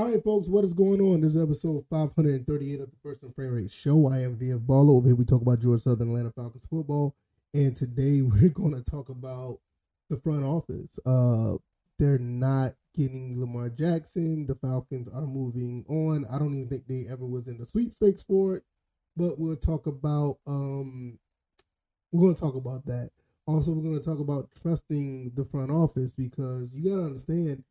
All right, folks, what is going on? This is episode 538 of the First and Frame Rate Show. I am VF Baller. Over here, we talk about Georgia Southern Atlanta Falcons football. And today, we're going to talk about the front office. They're not getting Lamar Jackson. The Falcons are moving on. I don't even think they ever was in the sweepstakes for it. But we'll talk about that. Also, we're going to talk about trusting the front office because you got to understand,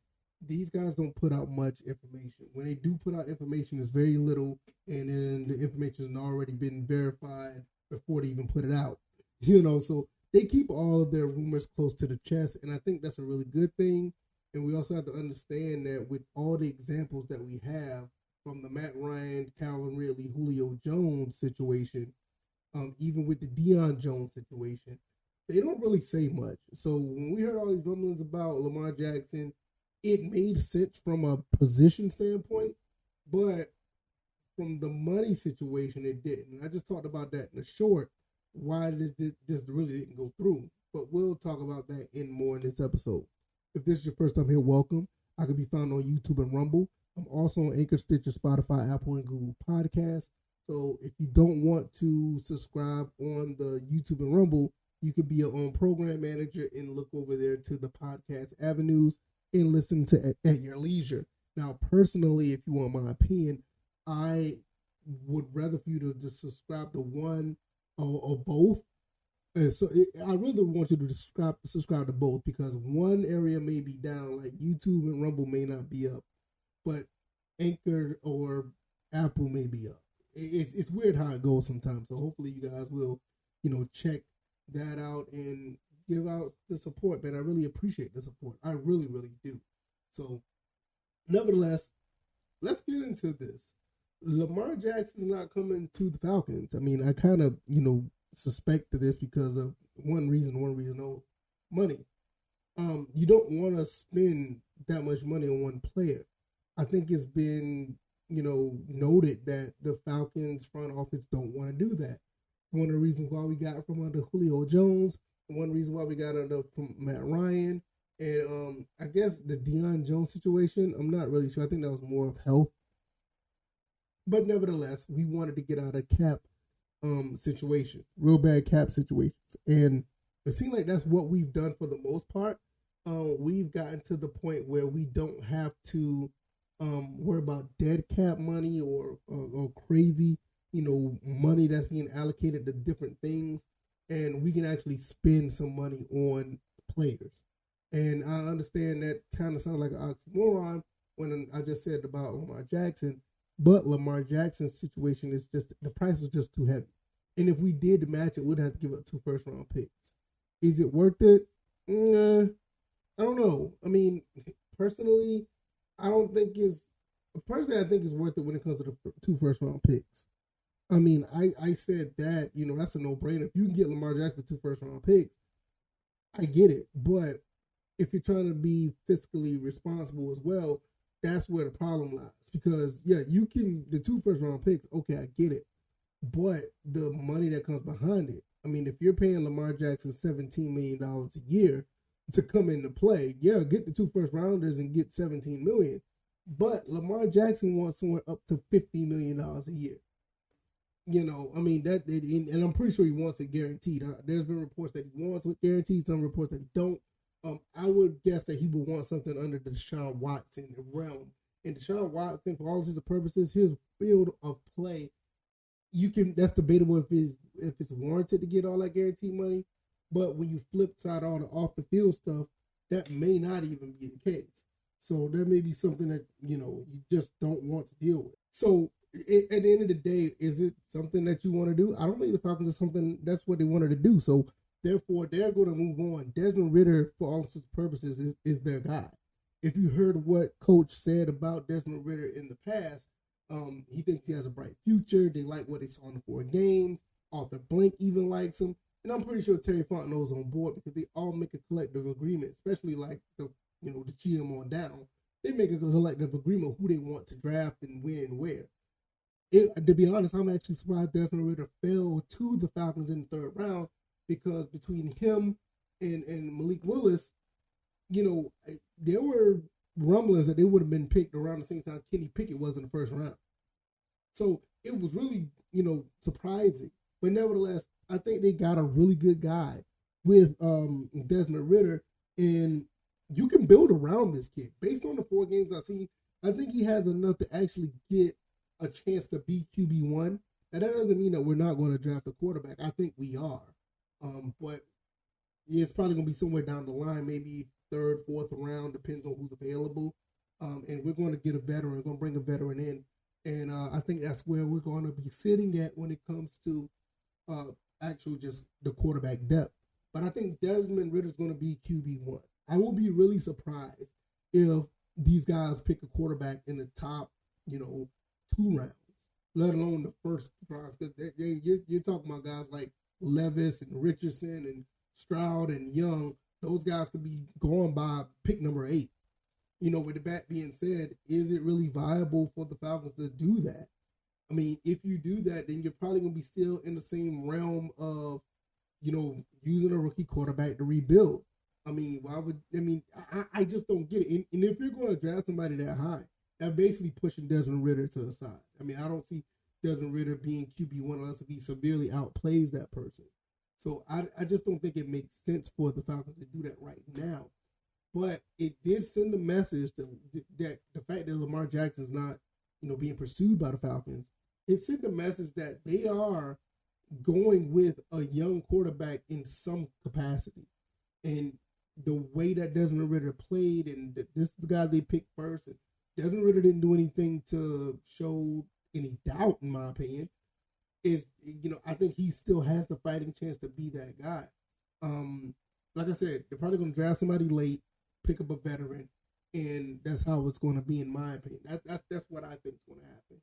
these guys don't put out much information. When they do put out information, it's very little, and then the information has already been verified before they even put it out. So they keep all of their rumors close to the chest, and I think that's a really good thing. And we also have to understand that with all the examples that we have from the Matt Ryan, Calvin Ridley, Julio Jones situation, even with the Deion Jones situation, they don't really say much. So when we heard all these rumblings about Lamar Jackson, it made sense from a position standpoint, but from the money situation, it didn't. I just talked about that in the short, why this really didn't go through. But we'll talk about that more in this episode. If this is your first time here, welcome. I can be found on YouTube and Rumble. I'm also on Anchor, Stitcher, Spotify, Apple, and Google Podcasts. So if you don't want to subscribe on the YouTube and Rumble, you could be your own program manager and look over there to the podcast avenues and listen to at your leisure. Now, personally, if you want my opinion, I would rather for you to just subscribe to one or both. And so I really want you to subscribe to both, because one area may be down, like YouTube and Rumble may not be up, but Anchor or Apple may be up. It's weird how it goes sometimes. So hopefully you guys will, check that out and give out the support, man. I really appreciate the support. I really, really do. So, nevertheless, let's get into this. Lamar Jackson's not coming to the Falcons. I mean, I kind of, suspected this because of one reason only: money. You don't want to spend that much money on one player. I think it's been, noted that the Falcons front office don't want to do that. One of the reasons why we got from under Julio Jones, one reason why we got under from Matt Ryan, and I guess the Deion Jones situation, I'm not really sure. I think that was more of health. But nevertheless, we wanted to get out of cap situation, real bad cap situations. And it seems like that's what we've done for the most part. We've gotten to the point where we don't have to worry about dead cap money or crazy, money that's being allocated to different things. And we can actually spend some money on players. And I understand that kind of sounds like an oxymoron when I just said about Lamar Jackson, but Lamar Jackson's situation is just, the price was just too heavy. And if we did match it, we'd have to give up 2 first-round picks. Is it worth it? I don't know. I mean, personally, I think it's worth it when it comes to the 2 first-round picks. I mean, I said that, that's a no-brainer. If you can get Lamar Jackson with 2 first-round picks, I get it. But if you're trying to be fiscally responsible as well, that's where the problem lies. Because, yeah, you can, the 2 first-round picks, okay, I get it. But the money that comes behind it, I mean, if you're paying Lamar Jackson $17 million a year to come into play, yeah, get the 2 first-rounders and get $17 million. But Lamar Jackson wants somewhere up to $50 million a year. I mean, and I'm pretty sure he wants it guaranteed. There's been reports that he wants it guaranteed, some reports that he don't. I would guess that he would want something under the Deshaun Watson realm. And Deshaun Watson, for all intents and purposes, his field of play, that's debatable if it's warranted to get all that guaranteed money. But when you flip side all the off the field stuff, that may not even be the case. So there may be something that, you just don't want to deal with. So at the end of the day, is it something that you want to do? I don't think the Falcons is something that's what they wanted to do. So therefore, they're going to move on. Desmond Ridder, for all intents and purposes, is their guy. If you heard what Coach said about Desmond Ridder in the past, he thinks he has a bright future. They like what they saw in the 4 games. Arthur Blank even likes him. And I'm pretty sure Terry Fontenot's on board because they all make a collective agreement, especially like the GM on down. They make a collective agreement who they want to draft and when and where. To be honest, I'm actually surprised Desmond Ridder fell to the Falcons in the 3rd round, because between him and Malik Willis, there were rumblings that they would have been picked around the same time Kenny Pickett was in the first round. So it was really, surprising. But nevertheless, I think they got a really good guy with Desmond Ridder, and you can build around this kid. Based on the 4 games I've seen, I think he has enough to actually get a chance to be QB1. And that doesn't mean that we're not going to draft a quarterback. I think we are. But it's probably going to be somewhere down the line, maybe 3rd, 4th round, depends on who's available. And we're going to get a veteran. We're going to bring a veteran in. And I think that's where we're going to be sitting at when it comes to actually just the quarterback depth. But I think Desmond Ridder is going to be QB1. I will be really surprised if these guys pick a quarterback in the top, 2 rounds, let alone the first rounds. Because you're talking about guys like Levis and Richardson and Stroud and Young. Those guys could be going by pick number 8. With that being said, is it really viable for the Falcons to do that? I mean, if you do that, then you're probably going to be still in the same realm of, using a rookie quarterback to rebuild. I mean, I just don't get it. And if you're going to draft somebody that high, that's basically pushing Desmond Ridder to the side. I mean, I don't see Desmond Ridder being QB1 unless he severely outplays that person. So I just don't think it makes sense for the Falcons to do that right now. But it did send a message that the fact that Lamar Jackson is not, being pursued by the Falcons, it sent a message that they are going with a young quarterback in some capacity. And the way that Desmond Ridder played, and this is the guy they picked first, and Desmond Ridder didn't do anything to show any doubt, in my opinion, is, I think he still has the fighting chance to be that guy. Like I said, they're probably going to draft somebody late, pick up a veteran, and that's how it's going to be, in my opinion. That's what I think is going to happen.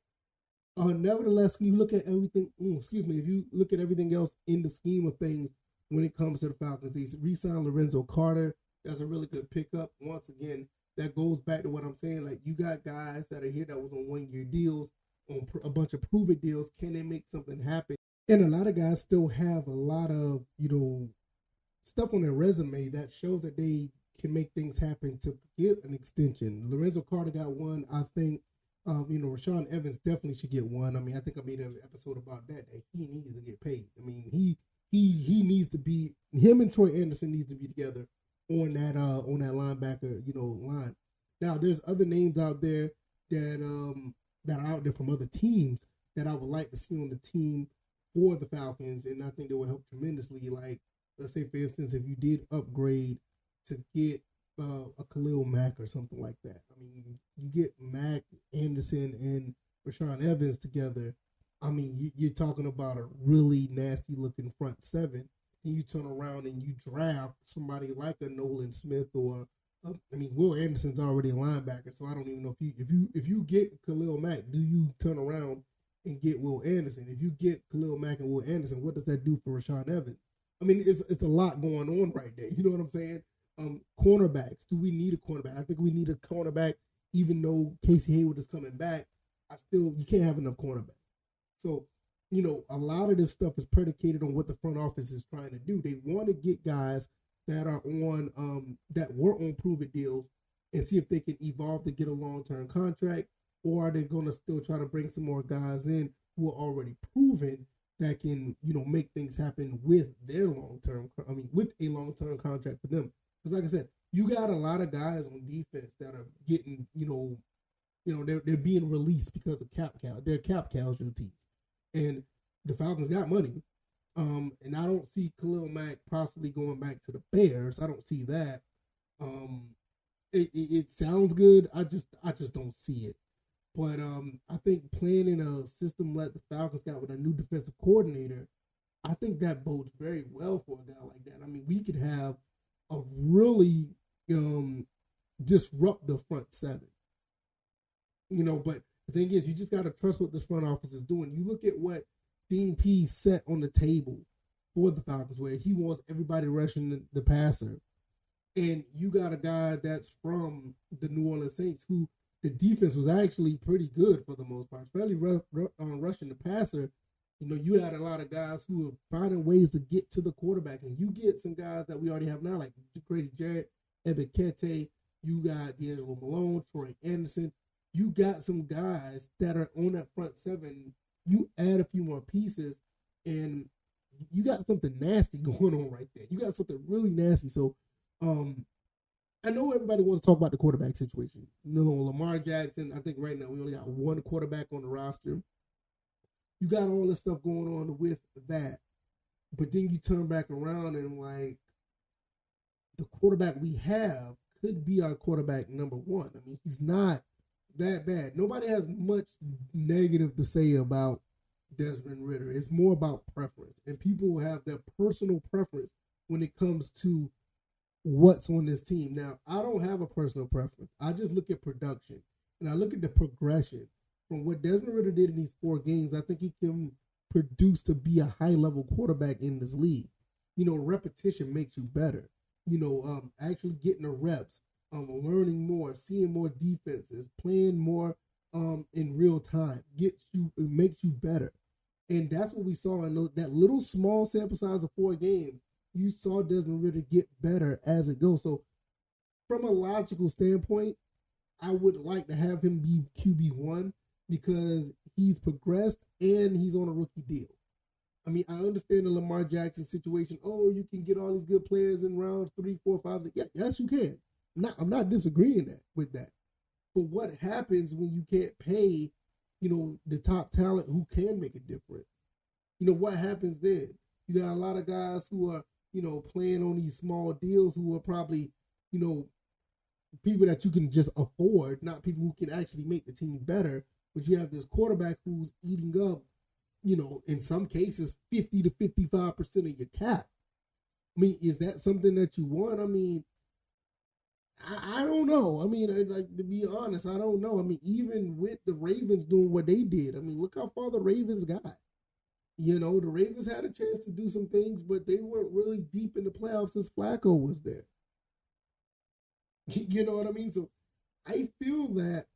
Nevertheless, when you look at everything, if you look at everything else in the scheme of things when it comes to the Falcons, they re-signed Lorenzo Carter. That's a really good pickup. Once again, that goes back to what I'm saying. Like, you got guys that are here that was on 1-year deals, on a bunch of prove-it deals. Can they make something happen? And a lot of guys still have a lot of, stuff on their resume that shows that they can make things happen to get an extension. Lorenzo Carter got one. I think, Rashaan Evans definitely should get one. I mean, I think I made an episode about that he needs to get paid. I mean, he needs to be, him and Troy Anderson needs to be together on that linebacker, line. Now, there's other names out there that are out there from other teams that I would like to see on the team for the Falcons, and I think they will help tremendously. Like, let's say, for instance, if you did upgrade to get a Khalil Mack or something like that. I mean, you get Mack, Anderson, and Rashaan Evans together. I mean, you're talking about a really nasty-looking front 7, and you turn around and you draft somebody like a Nolan Smith or, Will Anderson's already a linebacker, so I don't even know if you get Khalil Mack, do you turn around and get Will Anderson? If you get Khalil Mack and Will Anderson, what does that do for Rashaan Evans? I mean, it's a lot going on right there. You know what I'm saying? Cornerbacks. Do we need a cornerback? I think we need a cornerback, even though Casey Hayward is coming back. You can't have enough cornerbacks. So, a lot of this stuff is predicated on what the front office is trying to do. They want to get guys that are on that were on prove-it deals and see if they can evolve to get a long-term contract, or are they going to still try to bring some more guys in who are already proven that can, make things happen with their with a long-term contract for them. Because like I said, you got a lot of guys on defense that are getting, they're being released because of they're cap casualties. And the Falcons got money. And I don't see Khalil Mack possibly going back to the Bears. I don't see that. It sounds good. I just don't see it. But I think playing in a system like the Falcons got with a new defensive coordinator, I think that bodes very well for a guy like that. I mean, we could have a really disrupt the front 7. But the thing is, you just got to trust what this front office is doing. You look at what Dean P set on the table for the Falcons, where he wants everybody rushing the passer. And you got a guy that's from the New Orleans Saints who the defense was actually pretty good for the most part, especially rushing the passer. You had a lot of guys who are finding ways to get to the quarterback, and you get some guys that we already have now, like Grady Jarrett, Ebikete, You got D'Angelo Malone, Troy Anderson. You got some guys that are on that front seven. You add a few more pieces, and you got something nasty going on right there. You got something really nasty. So, I know everybody wants to talk about the quarterback situation. Lamar Jackson, I think right now we only got one quarterback on the roster. You got all this stuff going on with that. But then you turn back around and like the quarterback we have could be our quarterback number one. I mean, he's not that bad. Nobody has much negative to say about Desmond Ridder. It's more about preference. And people have their personal preference when it comes to what's on this team. Now, I don't have a personal preference. I just look at production. And I look at the progression. From what Desmond Ridder did in these 4 games, I think he can produce to be a high-level quarterback in this league. Repetition makes you better. Actually getting the reps, learning more, seeing more defenses, playing more in real time it makes you better. And that's what we saw in that little small sample size of 4 games. You saw Desmond Ridder get better as it goes. So from a logical standpoint, I would like to have him be QB1 because he's progressed and he's on a rookie deal. I mean, I understand the Lamar Jackson situation. Oh, you can get all these good players in rounds 3, 4, 5, 6. Yeah, yes, you can. I'm not disagreeing with that. But what happens when you can't pay, the top talent who can make a difference? What happens then? You got a lot of guys who are, playing on these small deals who are probably, people that you can just afford, not people who can actually make the team better. But you have this quarterback who's eating up, in some cases, 50 to 55% of your cap. I mean, is that something that you want? I mean, I don't know. I mean, to be honest, I don't know. I mean, even with the Ravens doing what they did, I mean, look how far the Ravens got. The Ravens had a chance to do some things, but they weren't really deep in the playoffs since Flacco was there. You know what I mean? So I feel that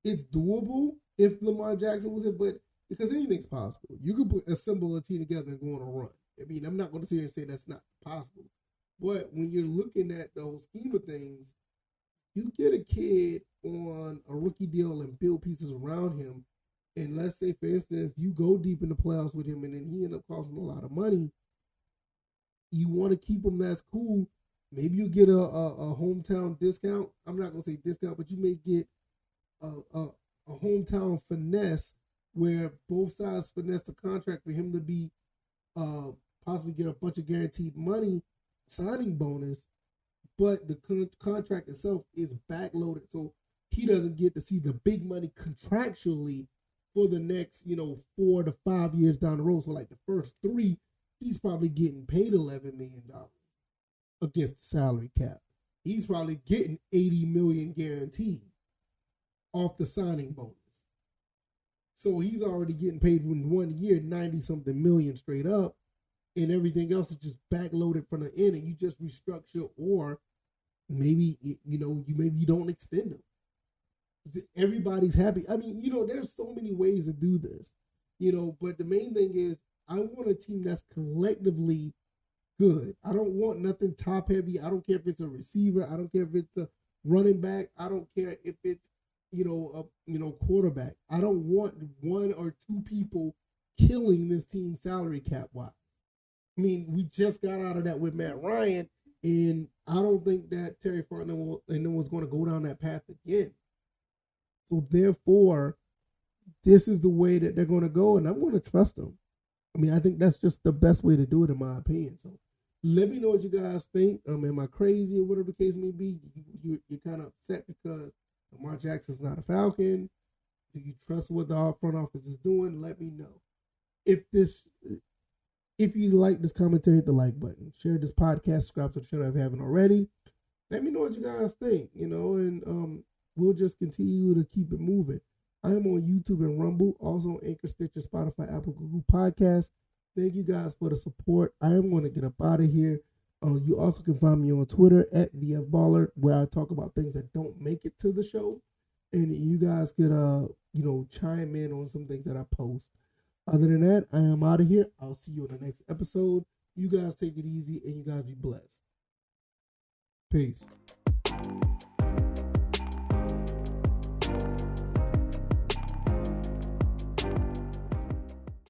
it's doable if Lamar Jackson was it, but because anything's possible. You could assemble a team together and go on a run. I mean, I'm not going to sit here and say that's not possible. But when you're looking at the whole scheme of things, you get a kid on a rookie deal and build pieces around him. And let's say, for instance, you go deep in the playoffs with him and then he ends up costing a lot of money. You want to keep him, that's cool. Maybe you get a hometown discount. I'm not going to say discount, but you may get a hometown finesse where both sides finesse the contract for him to be possibly get a bunch of guaranteed money signing bonus, but the contract itself is backloaded, so he doesn't get to see the big money contractually for the next 4 to 5 years down the road. So like the first 3, he's probably getting paid $11 million against the salary cap. He's probably getting $80 million guaranteed off the signing bonus. So he's already getting paid in 1 year 90-something million straight up, and everything else is just backloaded from the end, and you just restructure, or maybe maybe you don't extend them. Everybody's happy. I mean, there's so many ways to do this, but the main thing is I want a team that's collectively good. I don't want nothing top heavy. I don't care if it's a receiver. I don't care if it's a running back. I don't care if it's quarterback. I don't want 1 or 2 people killing this team salary cap wise. I mean, we just got out of that with Matt Ryan, and I don't think that Terry Fontenot was going to go down that path again. So therefore, this is the way that they're going to go, and I'm going to trust them. I mean, I think that's just the best way to do it, in my opinion. So let me know what you guys think. Am I crazy or whatever the case may be? You're kind of upset because Lamar Jackson's not a Falcon. Do you trust what the front office is doing? Let me know. If you like this commentary, hit the like button. Share this podcast. Subscribe to the channel if you haven't already. Let me know what you guys think, and we'll just continue to keep it moving. I am on YouTube and Rumble, also on Anchor, Stitcher, Spotify, Apple, Google Podcasts. Thank you guys for the support. I am going to get up out of here. You also can find me on Twitter at VFBaller, where I talk about things that don't make it to the show. And you guys could, chime in on some things that I post. Other than that, I am out of here. I'll see you in the next episode. You guys take it easy and you guys be blessed. Peace.